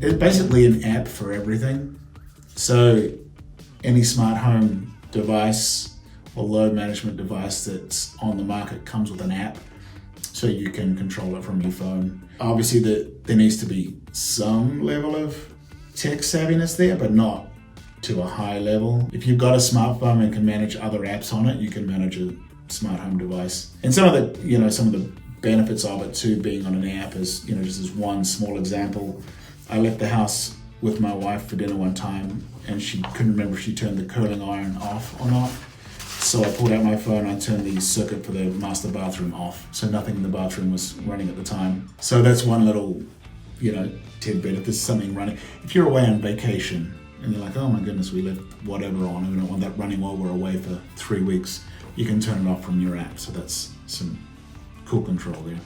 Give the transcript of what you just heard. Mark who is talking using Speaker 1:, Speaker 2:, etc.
Speaker 1: It's basically an app for everything. So any smart home device or load management device that's on the market comes with an app, so you can control it from your phone. Obviously there needs to be some level of tech savviness there, but not to a high level. If you've got a smartphone and can manage other apps on it, you can manage a smart home device. And some of the benefits of it too, being on an app is, just as one small example, I left the house with my wife for dinner one time and she couldn't remember if she turned the curling iron off or not. So I pulled out my phone, I turned the circuit for the master bathroom off, so nothing in the bathroom was running at the time. So that's one little, tidbit. If there's something running, if you're away on vacation and you're like, oh my goodness, we left whatever on, and we don't want that running while we're away for 3 weeks, you can turn it off from your app. So that's some cool control there.